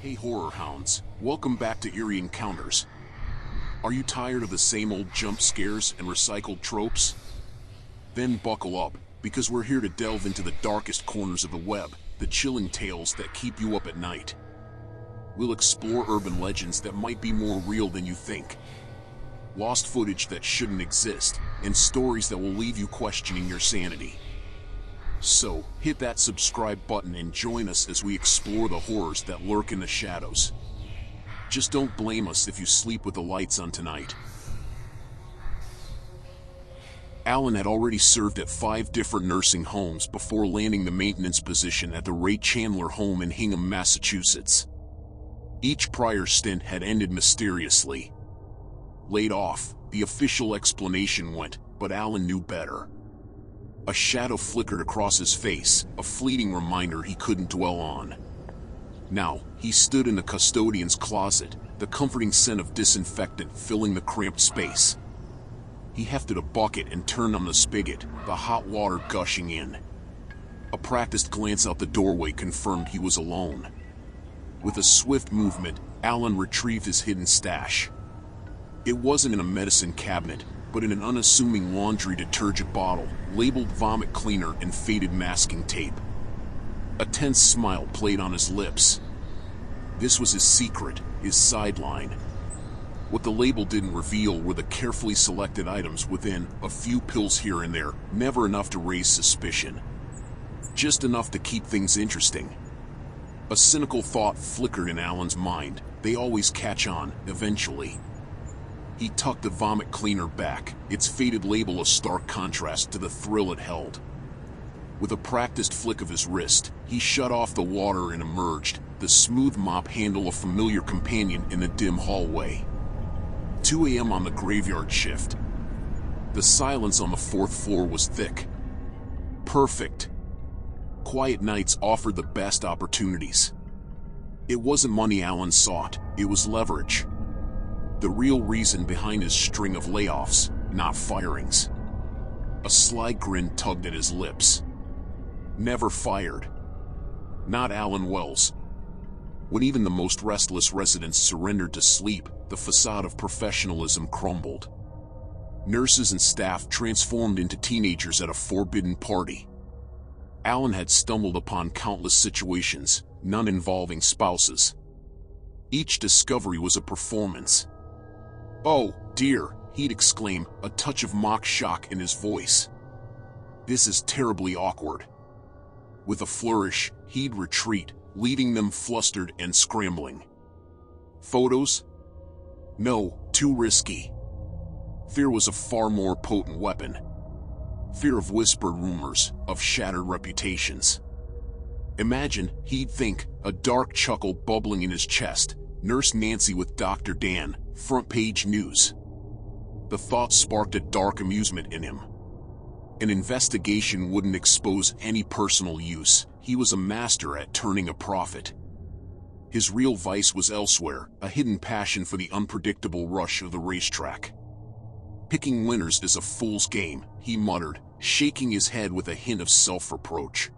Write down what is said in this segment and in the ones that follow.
Hey horror hounds, welcome back to Eerie Encounters. Are you tired of the same old jump scares and recycled tropes? Then buckle up, because we're here to delve into the darkest corners of the web, the chilling tales that keep you up at night. We'll explore urban legends that might be more real than you think, lost footage that shouldn't exist, and stories that will leave you questioning your sanity. So, hit that subscribe button and join us as we explore the horrors that lurk in the shadows. Just don't blame us if you sleep with the lights on tonight. Alan had already served at 5 different nursing homes before landing the maintenance position at the Ray Chandler home in Hingham, Massachusetts. Each prior stint had ended mysteriously. Laid off, the official explanation went, but Alan knew better. A shadow flickered across his face, a fleeting reminder he couldn't dwell on. Now, he stood in the custodian's closet, the comforting scent of disinfectant filling the cramped space. He hefted a bucket and turned on the spigot, the hot water gushing in. A practiced glance out the doorway confirmed he was alone. With a swift movement, Alan retrieved his hidden stash. It wasn't in a medicine cabinet, but in an unassuming laundry detergent bottle, labeled vomit cleaner and faded masking tape. A tense smile played on his lips. This was his secret, his sideline. What the label didn't reveal were the carefully selected items within, a few pills here and there, never enough to raise suspicion. Just enough to keep things interesting. A cynical thought flickered in Alan's mind. They always catch on, eventually. He tucked the vomit cleaner back, its faded label a stark contrast to the thrill it held. With a practiced flick of his wrist, he shut off the water and emerged, the smooth mop handle a familiar companion in the dim hallway. 2 a.m. on the graveyard shift. The silence on the 4th floor was thick. Perfect. Quiet nights offered the best opportunities. It wasn't money Alan sought, it was leverage. The real reason behind his string of layoffs, not firings. A sly grin tugged at his lips. Never fired. Not Alan Wells. When even the most restless residents surrendered to sleep, the facade of professionalism crumbled. Nurses and staff transformed into teenagers at a forbidden party. Alan had stumbled upon countless situations, none involving spouses. Each discovery was a performance. "Oh, dear," he'd exclaim, a touch of mock shock in his voice. "This is terribly awkward." With a flourish, he'd retreat, leaving them flustered and scrambling. Photos? No, too risky. Fear was a far more potent weapon. Fear of whispered rumors, of shattered reputations. Imagine, he'd think, a dark chuckle bubbling in his chest, Nurse Nancy with Dr. Dan, front page news. The thought sparked a dark amusement in him. An investigation wouldn't expose any personal use, he was a master at turning a profit. His real vice was elsewhere, a hidden passion for the unpredictable rush of the racetrack. Picking winners is a fool's game, he muttered, shaking his head with a hint of self-reproach.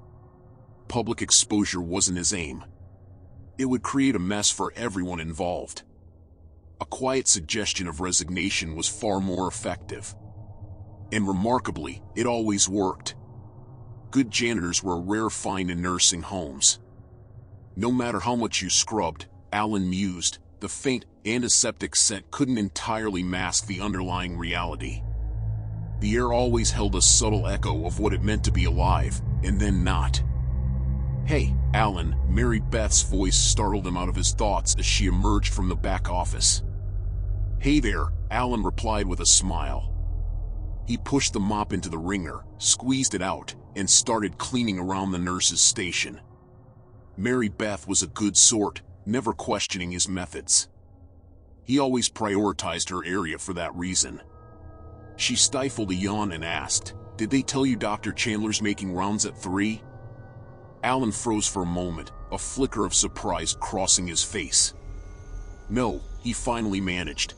Public exposure wasn't his aim. It would create a mess for everyone involved. A quiet suggestion of resignation was far more effective. And remarkably, it always worked. Good janitors were a rare find in nursing homes. No matter how much you scrubbed, Alan mused, the faint, antiseptic scent couldn't entirely mask the underlying reality. The air always held a subtle echo of what it meant to be alive, and then not. "Hey, Alan," Mary Beth's voice startled him out of his thoughts as she emerged from the back office. "Hey there," Alan replied with a smile. He pushed the mop into the wringer, squeezed it out, and started cleaning around the nurse's station. Mary Beth was a good sort, never questioning his methods. He always prioritized her area for that reason. She stifled a yawn and asked, "Did they tell you Dr. Chandler's making rounds at 3? Alan froze for a moment, a flicker of surprise crossing his face. "No," he finally managed.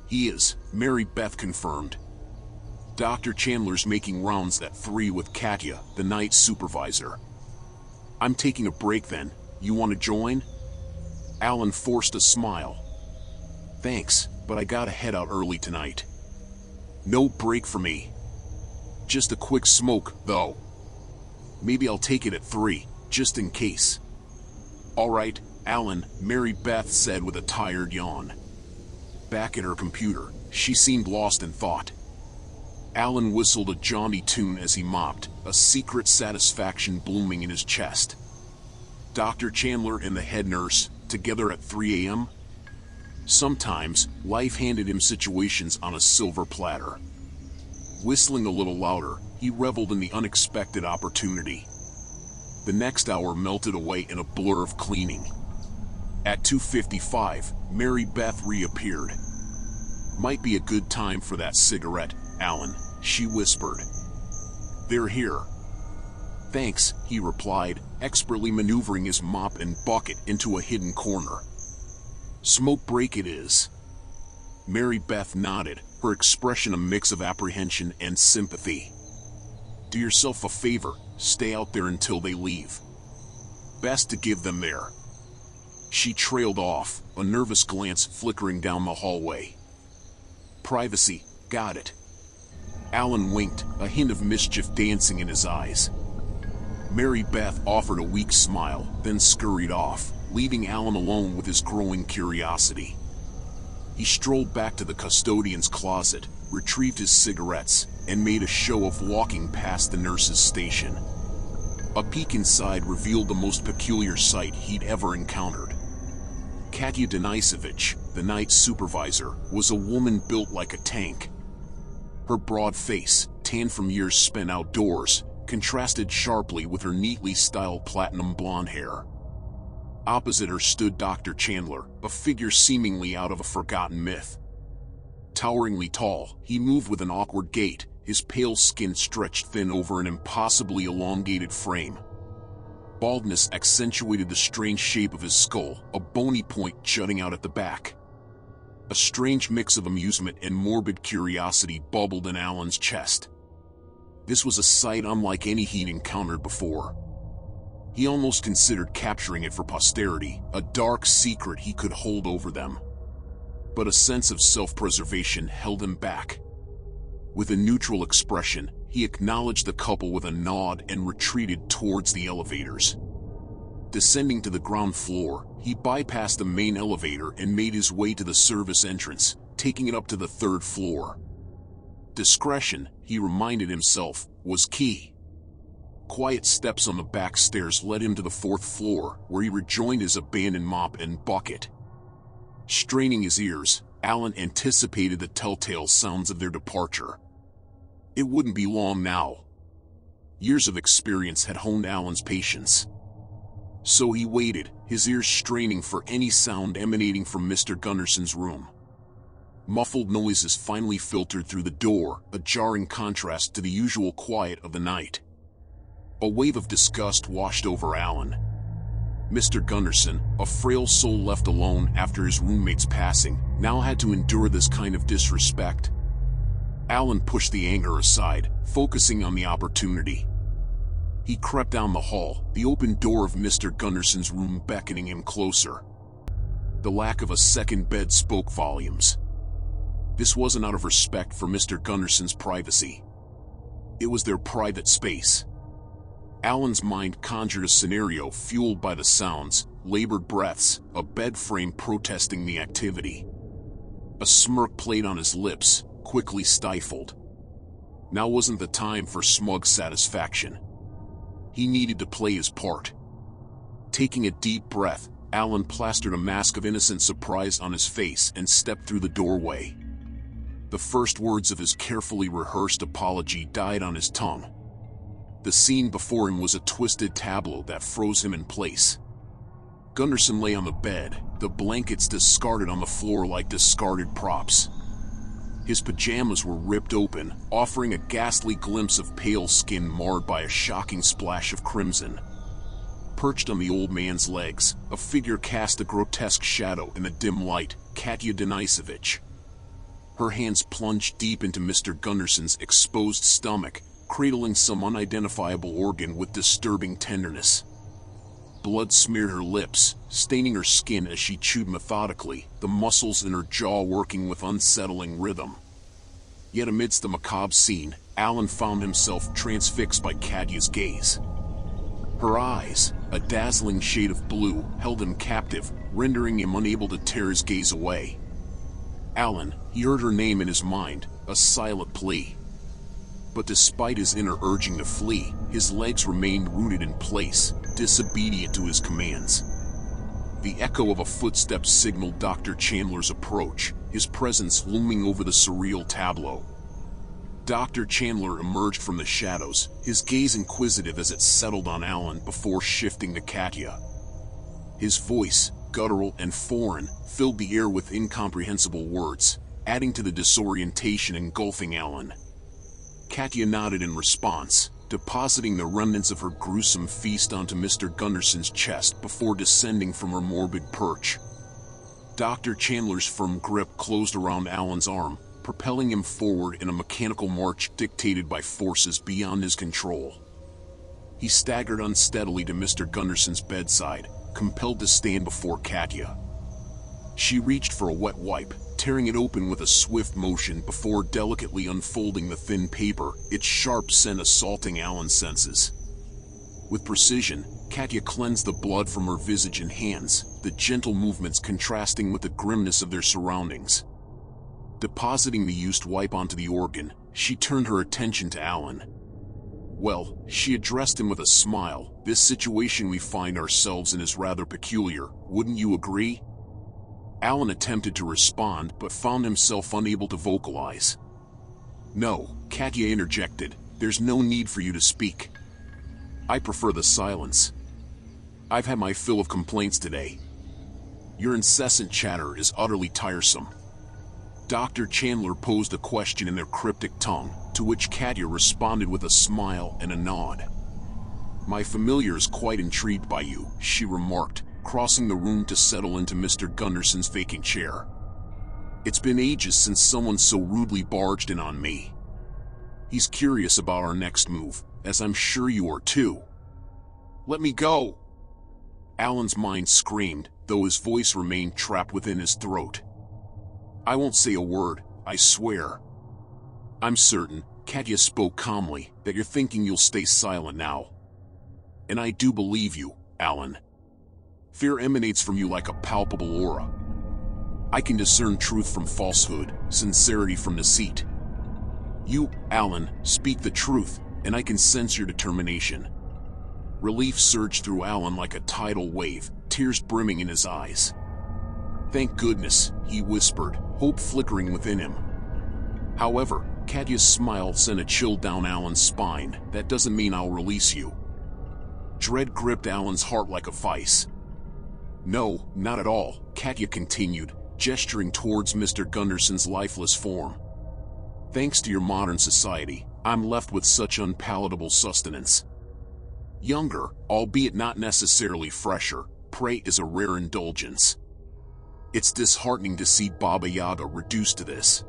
"He is," Mary Beth confirmed. "Dr. Chandler's making rounds at 3 with Katya, the night supervisor." "I'm taking a break then. You want to join?" Alan forced a smile. Thanks, but I gotta head out early tonight. No break for me. Just a quick smoke, though. Maybe I'll take it at 3, just in case. All right, Alan, Mary Beth said with a tired yawn. Back at her computer, she seemed lost in thought. Alan whistled a jaunty tune as he mopped, a secret satisfaction blooming in his chest. Dr. Chandler and the head nurse, together at 3 a.m.? Sometimes, life handed him situations on a silver platter. Whistling a little louder, he reveled in the unexpected opportunity. The next hour melted away in a blur of cleaning. At 2:55, Mary Beth reappeared. Might be a good time for that cigarette, Alan, she whispered. They're here. Thanks, he replied, expertly maneuvering his mop and bucket into a hidden corner. Smoke break it is. Mary Beth nodded, her expression a mix of apprehension and sympathy. Do yourself a favor, stay out there until they leave. Best to give them there. She trailed off, a nervous glance flickering down the hallway. Privacy, got it. Alan winked, a hint of mischief dancing in his eyes. Mary Beth offered a weak smile, then scurried off, leaving Alan alone with his growing curiosity. He strolled back to the custodian's closet, retrieved his cigarettes, and made a show of walking past the nurse's station. A peek inside revealed the most peculiar sight he'd ever encountered. Katya Denisovich, the night supervisor, was a woman built like a tank. Her broad face, tanned from years spent outdoors, contrasted sharply with her neatly styled platinum blonde hair. Opposite her stood Dr. Chandler, a figure seemingly out of a forgotten myth. Toweringly tall, he moved with an awkward gait, his pale skin stretched thin over an impossibly elongated frame. Baldness accentuated the strange shape of his skull, a bony point jutting out at the back. A strange mix of amusement and morbid curiosity bubbled in Alan's chest. This was a sight unlike any he'd encountered before. He almost considered capturing it for posterity, a dark secret he could hold over them. But a sense of self-preservation held him back. With a neutral expression, he acknowledged the couple with a nod and retreated towards the elevators. Descending to the ground floor, he bypassed the main elevator and made his way to the service entrance, taking it up to the 3rd floor. Discretion, he reminded himself, was key. Quiet steps on the back stairs led him to the 4th floor, where he rejoined his abandoned mop and bucket. Straining his ears, Alan anticipated the telltale sounds of their departure. It wouldn't be long now. Years of experience had honed Alan's patience. So he waited, his ears straining for any sound emanating from Mr. Gunderson's room. Muffled noises finally filtered through the door, a jarring contrast to the usual quiet of the night. A wave of disgust washed over Alan. Mr. Gunderson, a frail soul left alone after his roommate's passing, now had to endure this kind of disrespect. Alan pushed the anger aside, focusing on the opportunity. He crept down the hall, the open door of Mr. Gunderson's room beckoning him closer. The lack of a second bed spoke volumes. This wasn't out of respect for Mr. Gunderson's privacy. It was their private space. Alan's mind conjured a scenario fueled by the sounds, labored breaths, a bed frame protesting the activity. A smirk played on his lips, quickly stifled. Now wasn't the time for smug satisfaction. He needed to play his part. Taking a deep breath, Alan plastered a mask of innocent surprise on his face and stepped through the doorway. The first words of his carefully rehearsed apology died on his tongue. The scene before him was a twisted tableau that froze him in place. Gunderson lay on the bed, the blankets discarded on the floor like discarded props. His pajamas were ripped open, offering a ghastly glimpse of pale skin marred by a shocking splash of crimson. Perched on the old man's legs, a figure cast a grotesque shadow in the dim light, Katya Denisovich. Her hands plunged deep into Mr. Gunderson's exposed stomach, cradling some unidentifiable organ with disturbing tenderness. Blood smeared her lips, staining her skin as she chewed methodically, the muscles in her jaw working with unsettling rhythm. Yet amidst the macabre scene, Alan found himself transfixed by Katya's gaze. Her eyes, a dazzling shade of blue, held him captive, rendering him unable to tear his gaze away. Alan, he heard her name in his mind, a silent plea. But despite his inner urging to flee, his legs remained rooted in place, disobedient to his commands. The echo of a footstep signaled Dr. Chandler's approach, his presence looming over the surreal tableau. Dr. Chandler emerged from the shadows, his gaze inquisitive as it settled on Alan before shifting to Katya. His voice, guttural and foreign, filled the air with incomprehensible words, adding to the disorientation engulfing Alan. Katya nodded in response, depositing the remnants of her gruesome feast onto Mr. Gunderson's chest before descending from her morbid perch. Dr. Chandler's firm grip closed around Alan's arm, propelling him forward in a mechanical march dictated by forces beyond his control. He staggered unsteadily to Mr. Gunderson's bedside, compelled to stand before Katya. She reached for a wet wipe, tearing it open with a swift motion before delicately unfolding the thin paper, its sharp scent assaulting Alan's senses. With precision, Katya cleansed the blood from her visage and hands, the gentle movements contrasting with the grimness of their surroundings. Depositing the used wipe onto the organ, she turned her attention to Alan. "Well," she addressed him with a smile, "this situation we find ourselves in is rather peculiar, wouldn't you agree?" Alan attempted to respond but found himself unable to vocalize. "No," Katya interjected, "there's no need for you to speak. I prefer the silence. I've had my fill of complaints today. Your incessant chatter is utterly tiresome." Dr. Chandler posed a question in their cryptic tongue, to which Katya responded with a smile and a nod. "My familiar is quite intrigued by you," she remarked, crossing the room to settle into Mr. Gunderson's vacant chair. "It's been ages since someone so rudely barged in on me. He's curious about our next move, as I'm sure you are too." "Let me go!" Alan's mind screamed, though his voice remained trapped within his throat. "I won't say a word, I swear." "I'm certain," Katya spoke calmly, "that you're thinking you'll stay silent now. And I do believe you, Alan. Fear emanates from you like a palpable aura. I can discern truth from falsehood, sincerity from deceit. You, Alan, speak the truth, and I can sense your determination." Relief surged through Alan like a tidal wave, tears brimming in his eyes. "Thank goodness," he whispered, hope flickering within him. However, Katya's smile sent a chill down Alan's spine. "That doesn't mean I'll release you." Dread gripped Alan's heart like a vice. "No, not at all," Katya continued, gesturing towards Mr. Gunderson's lifeless form. "Thanks to your modern society, I'm left with such unpalatable sustenance. Younger, albeit not necessarily fresher, prey is a rare indulgence. It's disheartening to see Baba Yaga reduced to this."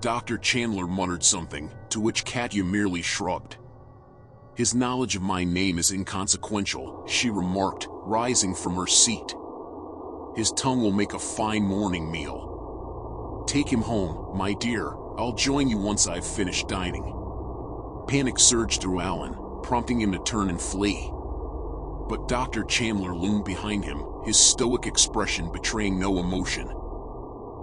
Dr. Chandler muttered something, to which Katya merely shrugged. "His knowledge of my name is inconsequential," she remarked, rising from her seat. "His tongue will make a fine morning meal. Take him home, my dear. I'll join you once I've finished dining." Panic surged through Alan, prompting him to turn and flee. But Dr. Chandler loomed behind him, his stoic expression betraying no emotion.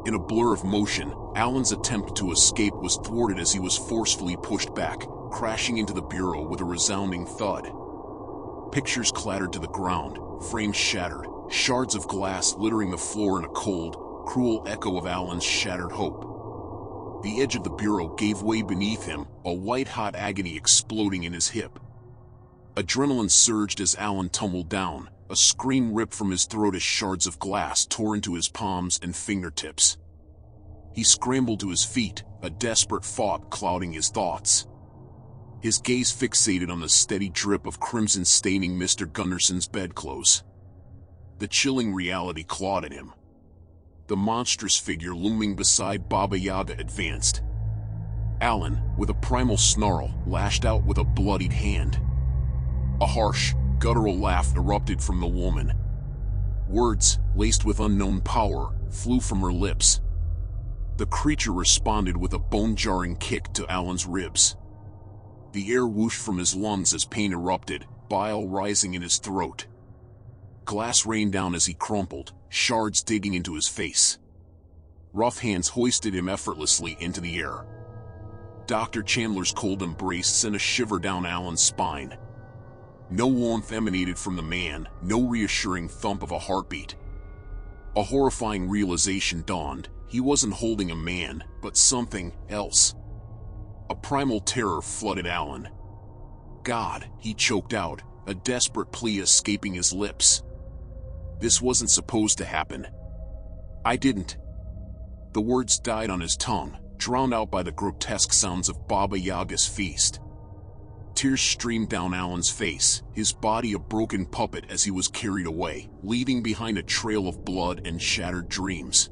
In a blur of motion, Alan's attempt to escape was thwarted as he was forcefully pushed back, crashing into the bureau with a resounding thud. Pictures clattered to the ground, frames shattered, shards of glass littering the floor in a cold, cruel echo of Alan's shattered hope. The edge of the bureau gave way beneath him, a white-hot agony exploding in his hip. Adrenaline surged as Alan tumbled down, a scream ripped from his throat as shards of glass tore into his palms and fingertips. He scrambled to his feet, a desperate thought clouding his thoughts. His gaze fixated on the steady drip of crimson staining Mr. Gunderson's bedclothes. The chilling reality clawed at him. The monstrous figure looming beside Baba Yaga advanced. Alan, with a primal snarl, lashed out with a bloodied hand. A harsh, Guttural laugh erupted from the woman. Words, laced with unknown power, flew from her lips. The creature responded with a bone-jarring kick to Alan's ribs. The air whooshed from his lungs as pain erupted, bile rising in his throat. Glass rained down as he crumpled, shards digging into his face. Rough hands hoisted him effortlessly into the air. Dr. Chandler's cold embrace sent a shiver down Alan's spine. No warmth emanated from the man, no reassuring thump of a heartbeat. A horrifying realization dawned. He wasn't holding a man, but something else. A primal terror flooded Alan. God, he choked out, a desperate plea escaping his lips. This wasn't supposed to happen. I didn't. The words died on his tongue, drowned out by the grotesque sounds of Baba Yaga's feast. Tears streamed down Alan's face, his body a broken puppet as he was carried away, leaving behind a trail of blood and shattered dreams.